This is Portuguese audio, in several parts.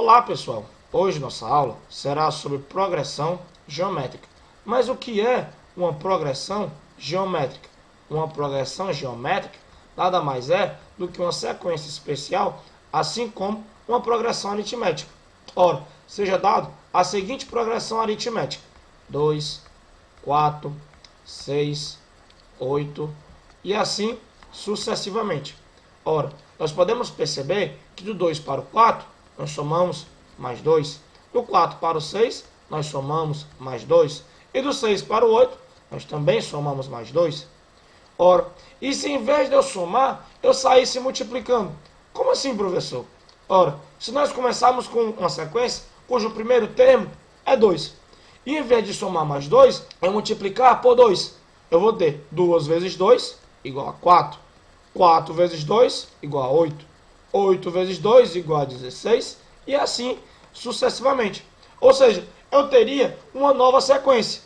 Olá pessoal, hoje nossa aula será sobre progressão geométrica. Mas o que é uma progressão geométrica? Uma progressão geométrica nada mais é do que uma sequência especial, assim como uma progressão aritmética. Ora, seja dado a seguinte progressão aritmética: 2, 4, 6, 8 e assim sucessivamente. Ora, nós podemos perceber que do 2 para o 4, nós somamos mais 2. Do 4 para o 6, nós somamos mais 2. E do 6 para o 8, nós também somamos mais 2. Ora, e se em vez de eu somar, eu saísse multiplicando? Como assim, professor? Ora, se nós começarmos com uma sequência cujo primeiro termo é 2, e em vez de somar mais 2, eu multiplicar por 2, eu vou ter 2 vezes 2 igual a 4. 4 vezes 2 igual a 8. 8 vezes 2 igual a 16 e assim sucessivamente. Ou seja, eu teria uma nova sequência,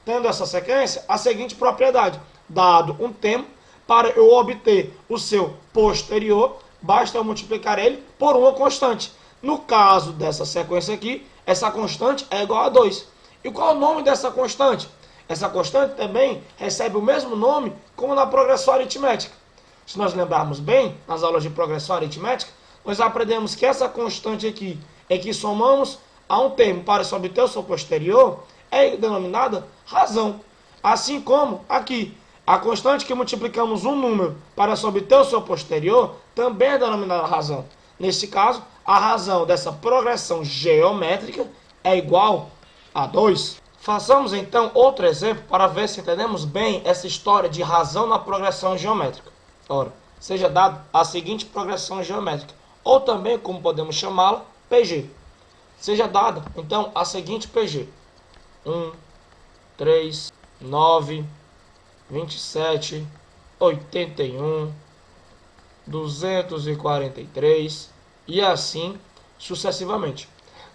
tendo essa sequência a seguinte propriedade: dado um termo, para eu obter o seu posterior, basta eu multiplicar ele por uma constante. No caso dessa sequência aqui, essa constante é igual a 2. E qual é o nome dessa constante? Essa constante também recebe o mesmo nome como na progressão aritmética. Se nós lembrarmos bem, nas aulas de progressão aritmética, nós aprendemos que essa constante aqui, em que somamos a um termo para se obter o seu posterior, é denominada razão. Assim como aqui, a constante que multiplicamos um número para se obter o seu posterior, também é denominada razão. Neste caso, a razão dessa progressão geométrica é igual a 2. Façamos então outro exemplo para ver se entendemos bem essa história de razão na progressão geométrica. Ora, seja dado a seguinte progressão geométrica, ou também, como podemos chamá-la, PG. Seja dada, então, a seguinte PG: 1, 3, 9, 27, 81, 243 e assim sucessivamente.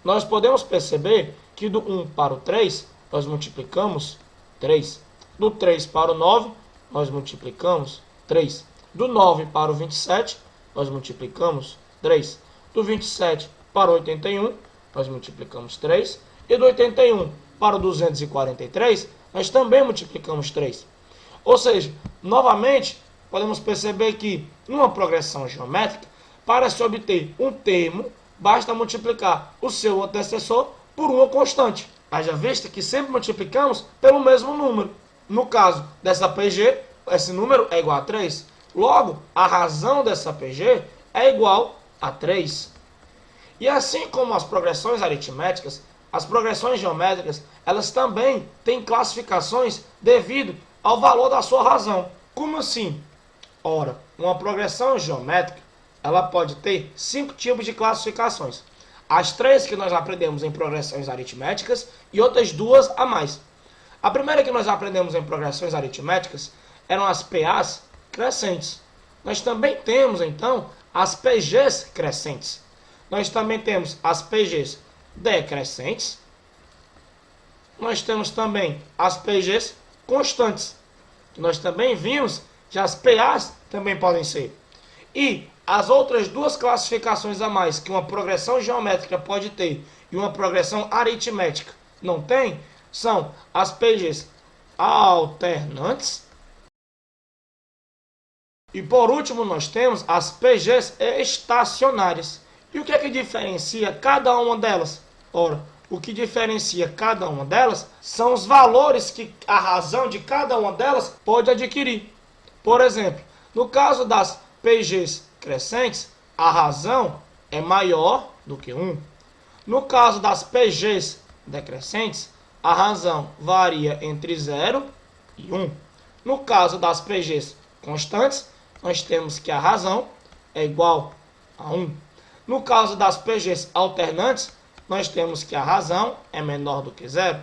Nós podemos perceber que do 1 para o 3, nós multiplicamos 3. Do 3 para o 9, nós multiplicamos 3. Do 9 para o 27, nós multiplicamos 3. Do 27 para o 81, nós multiplicamos 3. E do 81 para o 243, nós também multiplicamos 3. Ou seja, novamente, podemos perceber que, numa progressão geométrica, para se obter um termo, basta multiplicar o seu antecessor por uma constante. Haja vista que sempre multiplicamos pelo mesmo número. No caso dessa PG, esse número é igual a 3. Logo, a razão dessa PG é igual a 3. E assim como as progressões aritméticas, as progressões geométricas, elas também têm classificações devido ao valor da sua razão. Como assim? Ora, uma progressão geométrica, ela pode ter 5 tipos de classificações. As 3 que nós aprendemos em progressões aritméticas e outras 2 a mais. A primeira que nós aprendemos em progressões aritméticas eram as PAs crescentes. Nós também temos, então, as PGs crescentes. Nós também temos as PGs decrescentes. Nós temos também as PGs constantes. Nós também vimos que as PAs também podem ser. E as outras 2 classificações a mais que uma progressão geométrica pode ter e uma progressão aritmética não tem, são as PGs alternantes. E por último nós temos as PGs estacionárias. E o que é que diferencia cada uma delas? Ora, o que diferencia cada uma delas são os valores que a razão de cada uma delas pode adquirir. Por exemplo, no caso das PGs crescentes, a razão é maior do que 1. No caso das PGs decrescentes, a razão varia entre 0 e 1. No caso das PGs constantes, nós temos que a razão é igual a 1. No caso das PGs alternantes, nós temos que a razão é menor do que 0.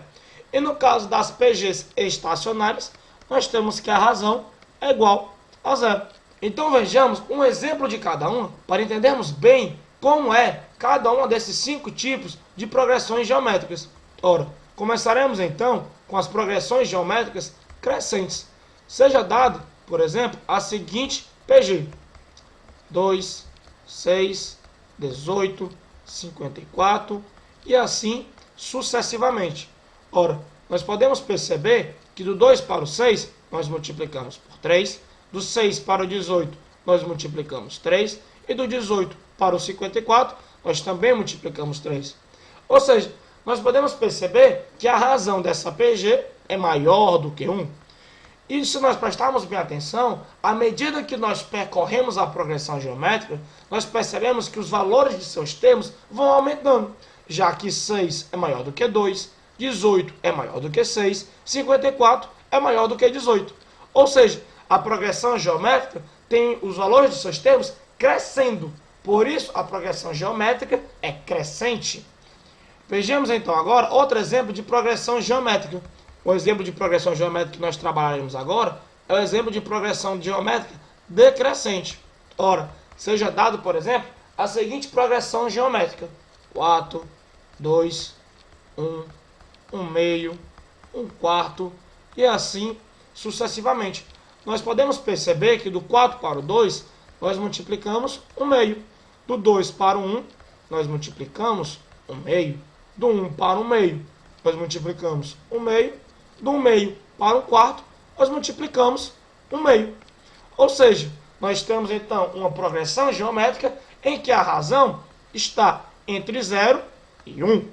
E no caso das PGs estacionárias, nós temos que a razão é igual a 0. Então vejamos um exemplo de cada uma para entendermos bem como é cada um desses 5 tipos de progressões geométricas. Ora, começaremos então com as progressões geométricas crescentes. Seja dado, por exemplo, a seguinte PG: 2, 6, 18, 54 e assim sucessivamente. Ora, nós podemos perceber que do 2 para o 6, nós multiplicamos por 3, do 6 para o 18, nós multiplicamos 3, e do 18 para o 54, nós também multiplicamos 3. Ou seja, nós podemos perceber que a razão dessa PG é maior do que 1. E se nós prestarmos bem atenção, à medida que nós percorremos a progressão geométrica, nós percebemos que os valores de seus termos vão aumentando, já que 6 é maior do que 2, 18 é maior do que 6, 54 é maior do que 18. Ou seja, a progressão geométrica tem os valores de seus termos crescendo. Por isso, a progressão geométrica é crescente. Vejamos então agora outro exemplo de progressão geométrica. O exemplo de progressão geométrica que nós trabalharemos agora é o exemplo de progressão geométrica decrescente. Ora, seja dado, por exemplo, a seguinte progressão geométrica: 4, 2, 1, 1 meio, 1 quarto e assim sucessivamente. Nós podemos perceber que do 4 para o 2, nós multiplicamos 1 meio. Do 2 para o 1, nós multiplicamos 1 meio. Do 1 para o meio, nós multiplicamos 1 meio. Do 1 meio para 1 quarto, nós multiplicamos 1 meio. Ou seja, nós temos então uma progressão geométrica em que a razão está entre 0 e 1.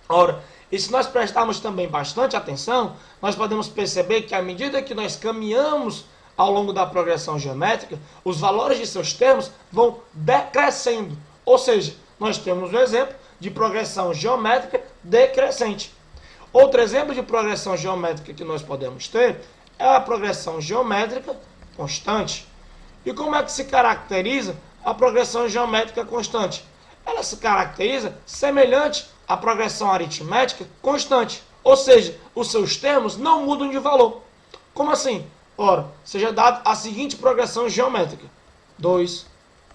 Ora, e se nós prestarmos também bastante atenção, nós podemos perceber que à medida que nós caminhamos ao longo da progressão geométrica, os valores de seus termos vão decrescendo. Ou seja, nós temos um exemplo de progressão geométrica decrescente. Outro exemplo de progressão geométrica que nós podemos ter é a progressão geométrica constante. E como é que se caracteriza a progressão geométrica constante? Ela se caracteriza semelhante à progressão aritmética constante. Ou seja, os seus termos não mudam de valor. Como assim? Ora, seja dado a seguinte progressão geométrica: 2,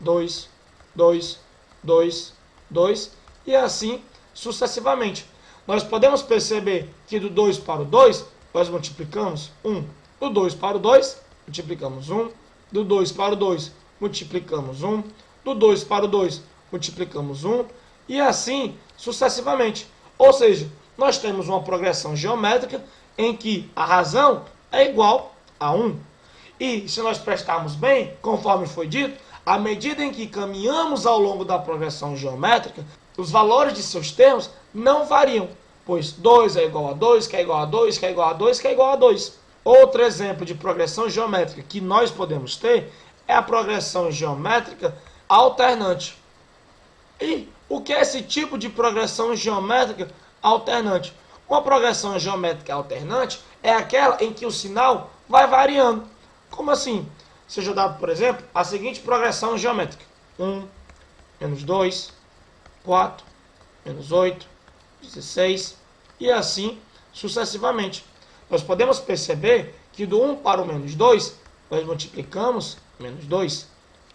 2, 2, 2, 2 e assim sucessivamente. Nós podemos perceber que do 2 para o 2, nós multiplicamos 1. Do 2 para o 2, multiplicamos 1. Do 2 para o 2, multiplicamos 1. Do 2 para o 2, multiplicamos 1. E assim sucessivamente. Ou seja, nós temos uma progressão geométrica em que a razão é igual a 1. E se nós prestarmos bem, conforme foi dito, à medida em que caminhamos ao longo da progressão geométrica, os valores de seus termos não variam, pois 2 é igual a 2, que é igual a 2, que é igual a 2, que é igual a 2. Outro exemplo de progressão geométrica que nós podemos ter é a progressão geométrica alternante. E o que é esse tipo de progressão geométrica alternante? Uma progressão geométrica alternante é aquela em que o sinal vai variando. Como assim? Seja dado, por exemplo, a seguinte progressão geométrica: 1, menos 2, 4, menos 8, 16 e assim sucessivamente. Nós podemos perceber que do 1 para o menos 2, nós multiplicamos menos 2.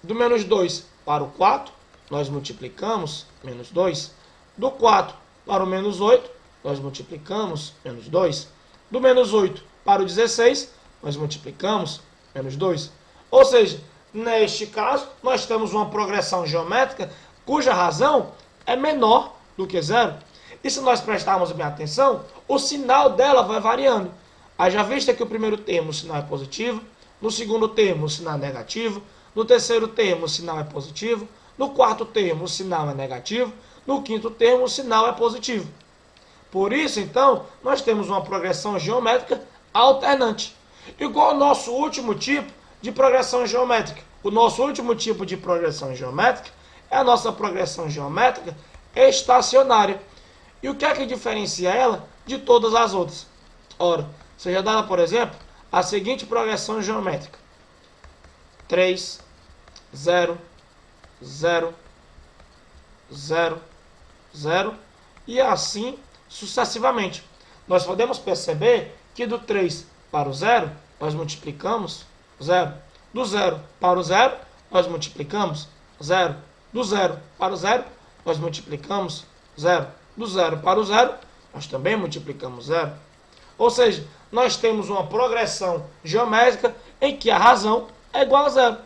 Do menos 2 para o 4, nós multiplicamos menos 2. Do 4 para o menos 8, nós multiplicamos menos 2. Do menos 8 para o 16, nós multiplicamos menos 2. Ou seja, neste caso, nós temos uma progressão geométrica cuja razão é menor do que 0. E se nós prestarmos bem atenção, o sinal dela vai variando. Haja vista que o primeiro termo o sinal é positivo, no segundo termo o sinal é negativo, no terceiro termo o sinal é positivo, no quarto termo o sinal é negativo, no quinto termo o sinal é positivo. Por isso, então, nós temos uma progressão geométrica alternante. Igual ao nosso último tipo de progressão geométrica. O nosso último tipo de progressão geométrica é a nossa progressão geométrica estacionária. E o que é que diferencia ela de todas as outras? Ora, seja dada, por exemplo, a seguinte progressão geométrica: 3, 0, 0, 0, 0 e assim sucessivamente. Nós podemos perceber que do 3 para o 0, nós multiplicamos 0. Do 0 para o 0, nós multiplicamos 0. Do 0 para o 0, nós multiplicamos 0. Do 0 para o 0, nós também multiplicamos 0. Ou seja, nós temos uma progressão geométrica em que a razão é igual a 0.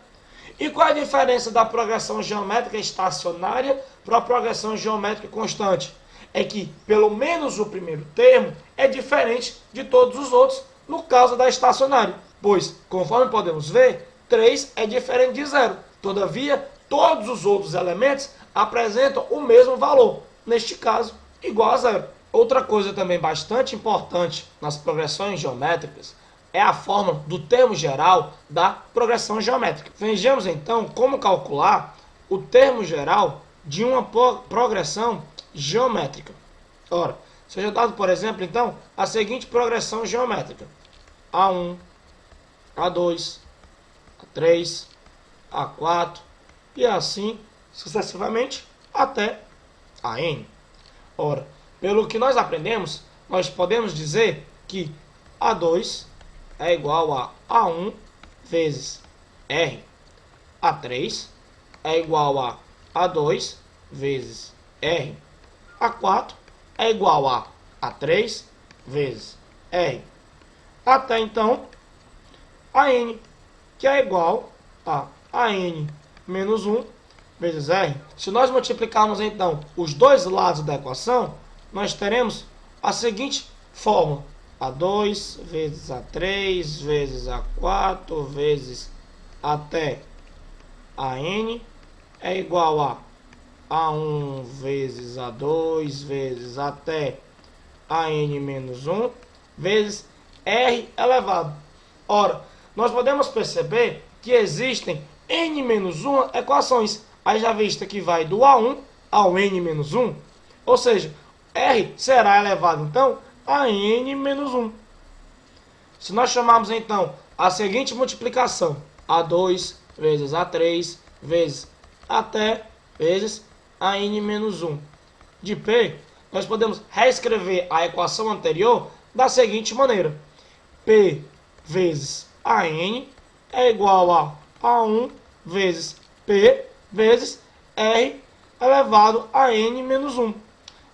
E qual é a diferença da progressão geométrica estacionária para a progressão geométrica constante? É que, pelo menos o primeiro termo, é diferente de todos os outros no caso da estacionária. Pois, conforme podemos ver, 3 é diferente de 0. Todavia, todos os outros elementos apresentam o mesmo valor. Neste caso, igual a 0. Outra coisa também bastante importante nas progressões geométricas é a fórmula do termo geral da progressão geométrica. Vejamos então como calcular o termo geral de uma progressão geométrica. Ora, seja dado, por exemplo, então, a seguinte progressão geométrica: A1, A2, A3, A4 e assim sucessivamente até AN. Ora, pelo que nós aprendemos, nós podemos dizer que A2 é igual a A1 vezes R. A3 é igual a A2 vezes R. A4 é igual a A3 vezes R. Até então, AN, que é igual a AN menos 1 vezes R. Se nós multiplicarmos então os dois lados da equação, nós teremos a seguinte fórmula: A2 vezes A3 vezes A4 vezes até AN é igual a A1 vezes A2 vezes até AN menos 1 vezes R elevado. Ora, nós podemos perceber que existem N menos 1 equações. Aí já vista que vai do A1 ao N menos 1. Ou seja, R será elevado então a N menos 1. Se nós chamarmos então a seguinte multiplicação: A2 vezes A3 vezes até vezes a N menos 1 de P, nós podemos reescrever a equação anterior da seguinte maneira: P vezes AN é igual a A1 vezes P vezes R elevado a N menos 1.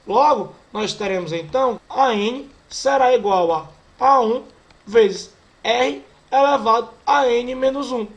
Logo, nós teremos então a N será igual a A1 vezes R elevado a N menos 1.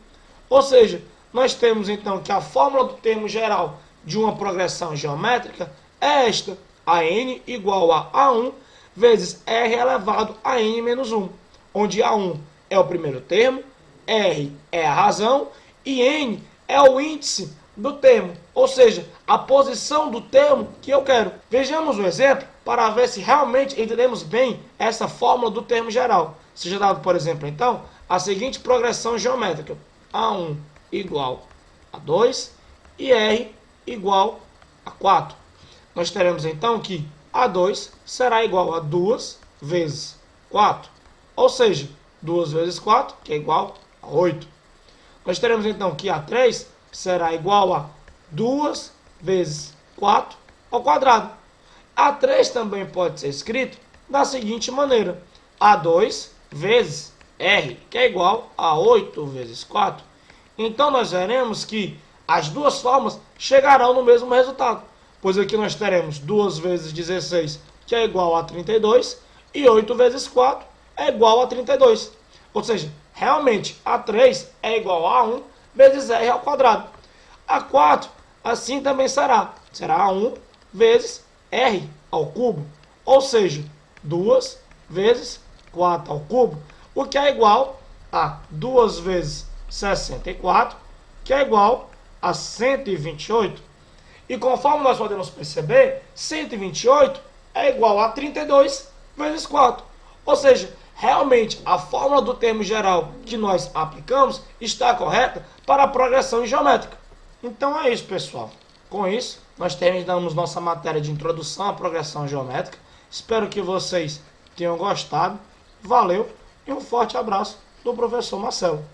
Ou seja, nós temos então que a fórmula do termo geral de uma progressão geométrica é esta: a N igual a A1 vezes R elevado a N menos 1, onde A1 é o primeiro termo, R é a razão e N é o índice do termo, ou seja, a posição do termo que eu quero. Vejamos um exemplo para ver se realmente entendemos bem essa fórmula do termo geral. Seja dado, por exemplo, então, a seguinte progressão geométrica: A1 igual a 2 e R igual a 4. Nós teremos então que A2 será igual a 2 vezes 4, ou seja, 2 vezes 4, que é igual a 8. Nós teremos então que A3 será igual a 2 vezes 4 ao quadrado. A3 também pode ser escrito da seguinte maneira: A2 vezes R, que é igual a 8 vezes 4. Então nós veremos que as duas formas chegarão no mesmo resultado, pois aqui nós teremos 2 vezes 16, que é igual a 32, e 8 vezes 4 é igual a 32. Ou seja, realmente A3 é igual a 1 vezes R ao quadrado. A4 assim também será A1 vezes R ao cubo, ou seja, 2 vezes 4 ao cubo, o que é igual a 2 vezes 64, que é igual a 128. E conforme nós podemos perceber, 128 é igual a 32 vezes 4. Ou seja, realmente a fórmula do termo geral que nós aplicamos está correta para a progressão geométrica. Então é isso, pessoal. Com isso, nós terminamos nossa matéria de introdução à progressão geométrica. Espero que vocês tenham gostado. Valeu e um forte abraço do professor Marcelo.